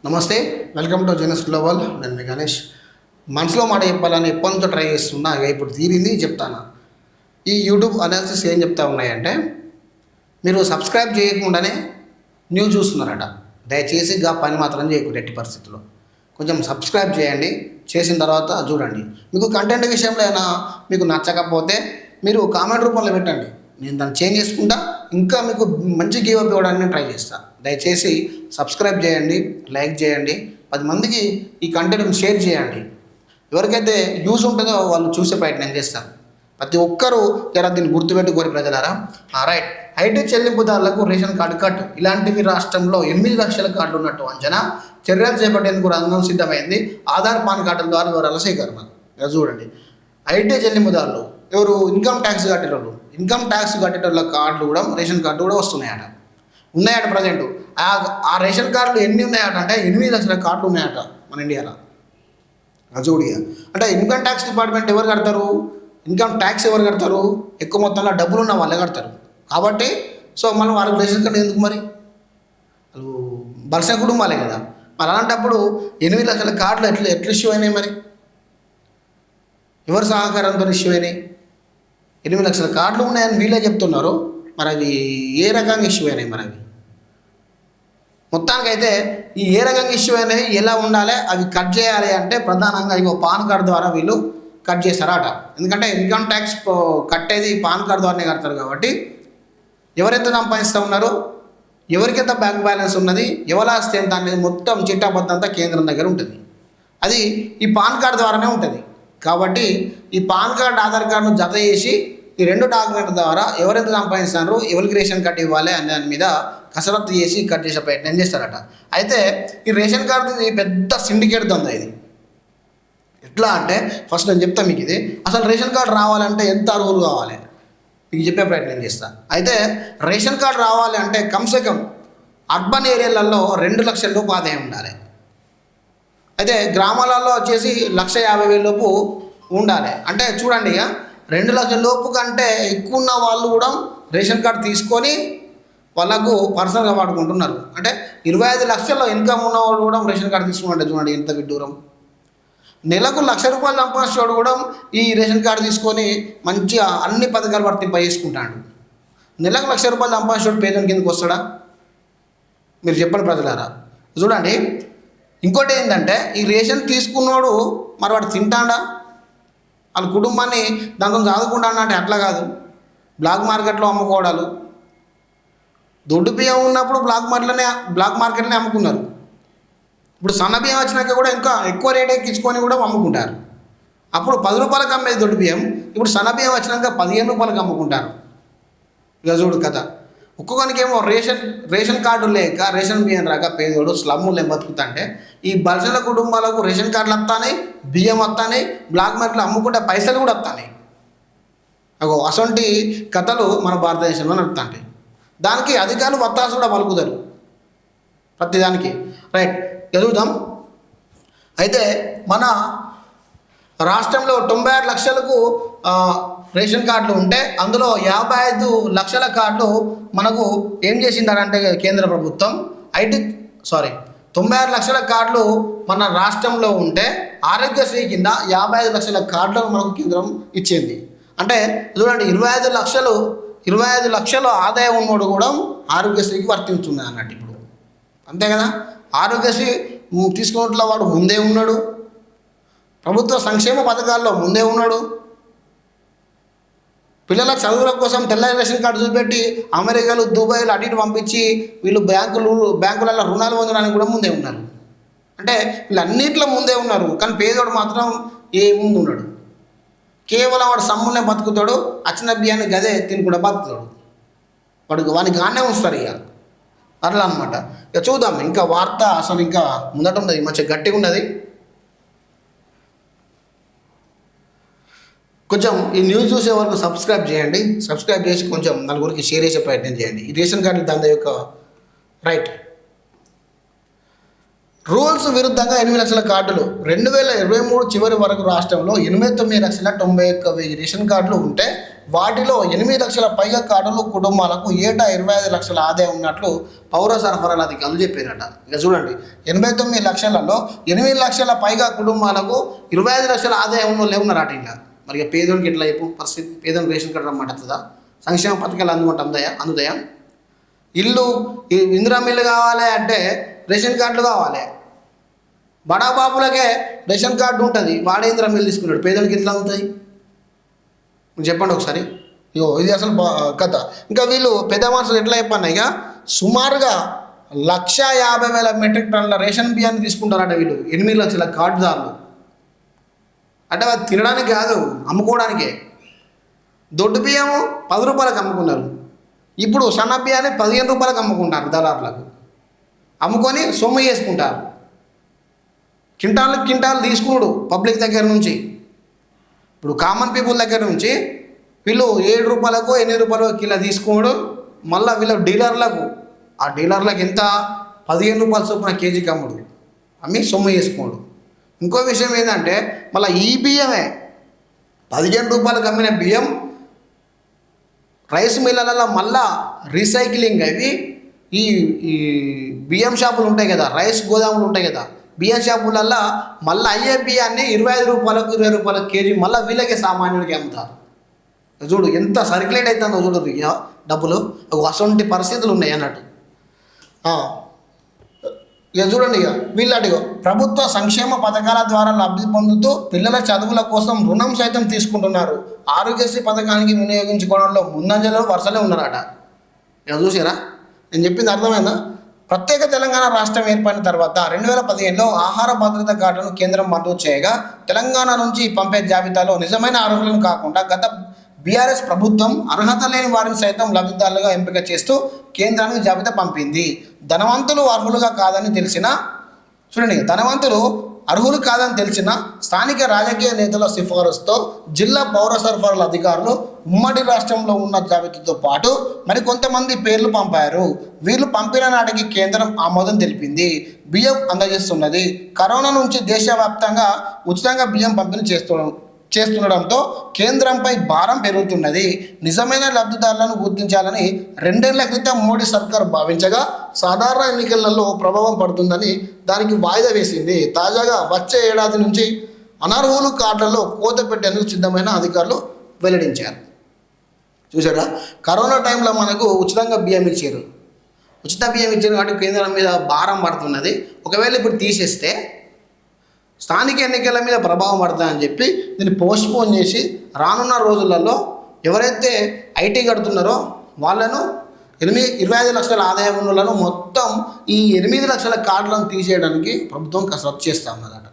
నమస్తే, welcome to genus global. నేను మీ గణేష్. మనసులో మాట చెప్పాలని ఎప్పటి నుంచో ట్రై చేస్తున్నా, ఇప్పుడు తీరింది చెప్తాను. ఈ యూట్యూబ్ అనాలిసిస్ ఏం చెప్తా ఉన్నాయంటే, మీరు సబ్స్క్రైబ్ చేయకుండానే న్యూస్ చూస్తున్నారట. దయచేసి గా పని మాత్రం చేయకూడదు ఎట్టి పరిస్థితుల్లో. కొంచెం సబ్స్క్రైబ్ చేయండి, చేసిన తర్వాత చూడండి. మీకు కంటెంట్ విషయంలో అయినా మీకు నచ్చకపోతే మీరు కామెంట్ రూపంలో పెట్టండి, నేను దాన్ని చేంజ్ చేసుకుంటా, ఇంకా మీకు మంచి గివ్ అప్ ఇవ్వడానికి ట్రై చేస్తాను. దయచేసి సబ్స్క్రైబ్ చేయండి, లైక్ చేయండి, 10 మందికి ఈ కంటెంట్ షేర్ చేయండి. ఎవరికైతే యూజ్ ఉంటుందో వాళ్ళు చూసే ప్రయత్నం చేస్తారు. ప్రతి ఒక్కరూ జర దీన్ని గుర్తుపెట్టుకోరి ప్రజలారా. రైట్, ఐటీ చెల్లింపుదారులకు రేషన్ కార్డు కట్ ఇలాంటివి రాష్ట్రంలో 8 లక్షల కార్డులు ఉన్నట్టు అంచనా. చర్యలు చేపట్టేందుకు రంగం సిద్ధమైంది. ఆధార్ పాన్ కార్డుల ద్వారా వివరాల సేకరణ. చూడండి, ఐటీ చెల్లింపుదారులు ఎవరు? ఇన్కమ్ ట్యాక్స్ కట్టేటోళ్ళు. ఇన్కమ్ ట్యాక్స్ కట్టేటోళ్ళ కార్డులు కూడా, రేషన్ కార్డు కూడా వస్తున్నాయట, ఉన్నాయట ప్రజెంట్. ఆ రేషన్ కార్డులు ఎన్ని ఉన్నాయట అంటే 8 లక్షల కార్డులు ఉన్నాయట మన ఇండియాలో. చూడిగా అంటే ఇన్కమ్ ట్యాక్స్ డిపార్ట్మెంట్ ఎవరు కడతారు? ఇన్కమ్ ట్యాక్స్ ఎవరు కడతారు? ఎక్కువ మొత్తంలో డబ్బులు ఉన్న వాళ్ళే కడతారు. కాబట్టి సో మనం వాళ్ళకి రేషన్ కార్డు ఎందుకు? మరి వాళ్ళు బలసిన కుటుంబాలే కదా. మరి అలాంటప్పుడు 8 లక్షల కార్డులు ఎట్లా ఇష్యూ అయినాయి? మరి ఎవరు సహకారంతో ఇష్యూ అయినాయి? 8 లక్షల కార్డులు ఉన్నాయని వీళ్ళే చెప్తున్నారు. మరి అవి ఏ రకంగా ఇష్యూ అయినాయి? మరి అవి మొత్తానికైతే ఈ ఏ రకంగా ఇష్యూ అయినాయి, ఎలా ఉండాలి, అవి కట్ చేయాలి అంటే ప్రధానంగా ఇగో పాన్ కార్డు ద్వారా వీళ్ళు కట్ చేస్తారట. ఎందుకంటే ఇన్కమ్ ట్యాక్స్ కట్టేది పాన్ కార్డు ద్వారానే కడతారు. కాబట్టి ఎవరైతే సంపాదిస్తూ ఉన్నారో, ఎవరికైతే బ్యాంక్ బ్యాలెన్స్ ఉన్నది, ఎవరి ఆస్తి ఎంత అనేది మొత్తం చిట్టాపత్తంతా కేంద్రం దగ్గర ఉంటుంది. అది ఈ పాన్ కార్డు ద్వారానే ఉంటుంది. కాబట్టి ఈ పాన్ కార్డు, ఆధార్ కార్డును జత చేసి ఈ 2 డాక్యుమెంట్ల ద్వారా ఎవరైతే సంపాదిస్తున్నారో ఎవరికి రేషన్ కార్డు ఇవ్వాలి అనే దాని మీద కసరత్తు చేసి కట్ చేసే ప్రయత్నం చేస్తారట. అయితే ఈ రేషన్ కార్డుది పెద్ద సిండికేట్ దందా ఇది. ఎట్లా అంటే ఫస్ట్ నేను చెప్తాను మీకు. ఇది అసలు రేషన్ కార్డు రావాలంటే ఎంత అర్హులు కావాలి మీకు చెప్పే ప్రయత్నం చేస్తాను. అయితే రేషన్ కార్డు రావాలి అంటే కమ్సే కమ్ అర్బన్ ఏరియాలలో 2 లక్షల లోపు ఆదాయం ఉండాలి. అయితే గ్రామాలలో వచ్చేసి 1,50,000 లోపు ఉండాలి. అంటే చూడండి, ఇక 2 లక్షల లోపు కంటే ఎక్కువ ఉన్న వాళ్ళు కూడా రేషన్ కార్డు తీసుకొని వాళ్ళకు పర్సనల్గా వాడుకుంటున్నారు. అంటే 25 లక్షల్లో ఇన్కమ్ ఉన్న వాళ్ళు కూడా రేషన్ కార్డు తీసుకుంటే చూడండి ఎంత విడ్డూరం. నెలకు 1,00,000 రూపాయలు సంపాదించేవాడు కూడా ఈ రేషన్ కార్డు తీసుకొని మంచిగా అన్ని పథకాలు వర్తింపజేసుకుంటాడు. నెలకు 1,00,000 రూపాయలు సంపాదించేవాడు పేదల కిందకి వస్తాడా? మీరు చెప్పండి ప్రజలారా. చూడండి, ఇంకోటి ఏంటంటే ఈ రేషన్ తీసుకున్నవాడు మరి వాడు తింటాడా? వాళ్ళ కుటుంబాన్ని దాంతో చదువుకుంటాడు అంటే అట్లా కాదు. బ్లాక్ మార్కెట్లో అమ్ముకోవడాలు, దొడ్డు బియ్యం ఉన్నప్పుడు బ్లాక్ మార్కెట్లోనే అమ్ముకున్నారు. ఇప్పుడు సన్న బియ్యం వచ్చినాక కూడా ఇంకా ఎక్కువ రేట్ ఎక్కించుకొని కూడా అమ్ముకుంటారు. అప్పుడు 10 రూపాయలకు అమ్మేది దొడ్డు బియ్యం, ఇప్పుడు సన్న బియ్యం వచ్చినాక 15 రూపాయలకు అమ్ముకుంటారు. ఇక చూడు కథ. ఒక్కొక్కరికేమో రేషన్ కార్డు లేక రేషన్ బియ్యం రాక పేదోడు స్లమ్ములు బతుకుతుంటే, ఈ బలసిన కుటుంబాలకు రేషన్ కార్డులు వస్తాయి, బియ్యం వస్తాయి, బ్లాక్ మార్కెట్లో అమ్ముకుంటే పైసలు కూడా వస్తాయి. అగో అసొంటి కథలు మన భారతదేశంలో నడుస్తుంటాయి. దానికి అధికారులు వత్తాసు కూడా పలుకుతారు ప్రతిదానికి. రైట్, ఎదుగుదాం. అయితే మన రాష్ట్రంలో 96 లక్షలకు రేషన్ కార్డులు ఉంటే అందులో 55 లక్షల కార్డులు మనకు ఏం చేసిందంటే కేంద్ర ప్రభుత్వం 96 లక్షల కార్డులు మన రాష్ట్రంలో ఉంటే ఆరోగ్యశ్రీ కింద 55 లక్షల కార్డులను మనకు కేంద్రం ఇచ్చింది. అంటే చూడండి, 25 లక్షల ఆదాయం ఉన్నోడు కూడా ఆరోగ్యశ్రీకి వర్తించుతుంది అన్నట్టు ఇప్పుడు. అంతే కదా, ఆరోగ్యశ్రీ తీసుకున్నట్లో వాడు ముందే ఉన్నాడు, ప్రభుత్వ సంక్షేమ పథకాల్లో ముందే ఉన్నాడు. పిల్లల చదువుల కోసం తెల్ల రేషన్ కార్డు చూపెట్టి అమెరికాలు, దుబాయ్లు అటు ఇటు పంపించి వీళ్ళు బ్యాంకులలో రుణాలు పొందడానికి కూడా ముందే ఉన్నారు. అంటే వీళ్ళన్నింటిలో ముందే ఉన్నారు. కానీ పేదోడు మాత్రం ఏ ముందు ఉన్నాడు. కేవలం వాడు సమ్ములనే బతుకుతాడు, అచ్చిన బియ్యాన్ని గదే తినకుండా బతుకుతాడు. వానికి గానే ఉంచుతారు. ఇక అట్లా అనమాట. ఇక చూద్దాం, ఇంకా వార్త అసలు ఇంకా ముందట ఉన్నది, మంచిగా గట్టిగా ఉన్నది. కొంచెం ఈ న్యూస్ చూసే వరకు సబ్స్క్రైబ్ చేయండి. సబ్స్క్రైబ్ చేసి కొంచెం నలుగురికి షేర్ చేసే ప్రయత్నం చేయండి. ఈ రేషన్ కార్డులు దాని యొక్క రైట్. రూల్స్ విరుద్ధంగా 8 లక్షల కార్డులు. 2023 చివరి వరకు రాష్ట్రంలో 89,91,000 రేషన్ కార్డులు ఉంటే వాటిలో 8 లక్షల పైగా కార్డులు కుటుంబాలకు ఏటా 25 లక్షల ఆదాయం ఉన్నట్లు పౌర సరఫరాల అధికారులు చెప్పారట. ఇక చూడండి, 89 లక్షలలో 8 లక్షల పైగా కుటుంబాలకు 25 లక్షల ఆదాయం లేవున్నారట. ఇలా మరి పేదోనికి ఎట్లా చెప్పు పరిస్థితి? పేదోనికి రేషన్ కార్డు రమ్మంటుందా? సంక్షేమ పథకాలు అందుతాయా? ఇల్లు ఇందిరమ్మ ఇల్లు కావాలి అంటే రేషన్ కార్డులు కావాలి. బడాబాబులకే రేషన్ కార్డు ఉంటుంది, వాడే ఇందిరమ్మ ఇల్లు తీసుకున్నాడు. పేదోనికి ఎట్లా అవుతాయి చెప్పండి ఒకసారి. ఇగో ఇది అసలు కథ. ఇంకా వీళ్ళు పెద్ద మనుషులు ఎట్లా చెప్పన్నా, ఇక సుమారుగా 150,000 మెట్రిక్ టన్నుల రేషన్ బియ్యాన్ని తీసుకుంటారట వీళ్ళు. 8 లక్షల కార్డుదారులు అంటే అది తినడానికి కాదు, అమ్ముకోవడానికే. దొడ్డు బియ్యము 10 రూపాయలకు అమ్ముకున్నారు. ఇప్పుడు సన్న బియ్యాన్ని 15 రూపాయలకు అమ్ముకుంటారు దళారులకు. అమ్ముకొని సొమ్ము చేసుకుంటారు. కింటాలు తీసుకున్నాడు పబ్లిక్ దగ్గర నుంచి. ఇప్పుడు కామన్ పీపుల్ దగ్గర నుంచి వీళ్ళు 7 రూపాయలకు 8 రూపాయలకు కిలో తీసుకోడు. మళ్ళీ వీళ్ళ డీలర్లకు ఎంత 15 రూపాయల చొప్పున కేజీకి అమ్ముడు, అమ్మి సొమ్ము చేసుకోడు. ఇంకో విషయం ఏంటంటే మళ్ళీ ఈ బియ్యమే 15 రూపాయలకు అమ్మిన బియ్యం రైస్ మిల్లలలో మళ్ళా రీసైక్లింగ్ అవి ఈ బియ్యం షాపులు ఉంటాయి కదా, రైస్ గోదాములు ఉంటాయి కదా, బియ్యం షాపులల్లో మళ్ళీ అయ్యే బియ్యాన్ని 25 రూపాయలకు 20 రూపాయలకు కేజీ మళ్ళీ వీళ్ళకే సామాన్యుడికి అమ్ముతారు. చూడు ఎంత సర్క్యులేట్ అవుతుందో చూడు డబ్బులు. అటువంటి పరిస్థితులు ఉన్నాయి అన్నట్టు. ఇక చూడండి, ఇక వీళ్ళటిగో ప్రభుత్వ సంక్షేమ పథకాల ద్వారా లబ్ధి పొందుతూ పిల్లల చదువుల కోసం రుణం సైతం తీసుకుంటున్నారు. ఆరోగ్యశ్రీ పథకానికి వినియోగించుకోవడంలో ముందంజలో వరుసలే ఉన్నారట. ఇక చూసారా, నేను చెప్పింది అర్థమైందా? ప్రత్యేక తెలంగాణ రాష్ట్రం ఏర్పడిన తర్వాత 2015లో ఆహార భద్రత కార్డులను కేంద్రం మంజూరు చేయగా తెలంగాణ నుంచి పంపే జాబితాలో నిజమైన అర్హులను కాకుండా గత బీఆర్ఎస్ ప్రభుత్వం అర్హత లేని వారిని సైతం లబ్ధిదారులుగా ఎంపిక చేస్తూ కేంద్రానికి జాబితా పంపింది. ధనవంతులు అర్హులు కాదని తెలిసిన స్థానిక రాజకీయ నేతల సిఫారసుతో జిల్లా పౌర సరఫరాల అధికారులు ఉమ్మడి రాష్ట్రంలో ఉన్న జాబితాతో పాటు మరికొంతమంది పేర్లు పంపారు. వీళ్ళు పంపిన నాటికి కేంద్రం ఆమోదం తెలిపింది, బియ్యం అందజేస్తున్నది. కరోనా నుంచి దేశవ్యాప్తంగా ఉచితంగా బియ్యం పంపిణీ చేస్తుండడంతో కేంద్రంపై భారం పెరుగుతున్నది. నిజమైన లబ్ధిదారులను గుర్తించాలని 2 ఏళ్ల క్రితం మోడీ సర్కార్ భావించగా సాధారణ ఎన్నికలలో ప్రభావం పడుతుందని దానికి వాయిదా వేసింది. తాజాగా వచ్చే ఏడాది నుంచి అనర్హులు కార్డులలో కోత పెట్టేందుకు సిద్ధమైన అధికారులు వెల్లడించారు. చూసారా, కరోనా టైంలో మనకు ఉచితంగా బియ్యం ఇచ్చారు. ఉచిత బియ్యం ఇచ్చారు కాబట్టి కేంద్రం మీద భారం పడుతున్నది. ఒకవేళ ఇప్పుడు తీసేస్తే స్థానిక ఎన్నికల మీద ప్రభావం పడుతుందని చెప్పి దీన్ని పోస్ట్పోన్ చేసి రానున్న రోజులలో ఎవరైతే ఐటీ కడుతున్నారో వాళ్ళను 25 లక్షల ఆదాయం ఉన్నలను మొత్తం ఈ 8 లక్షల కార్డులను తీసేయడానికి ప్రభుత్వం కసరత్తు చేస్తూ ఉన్నదట.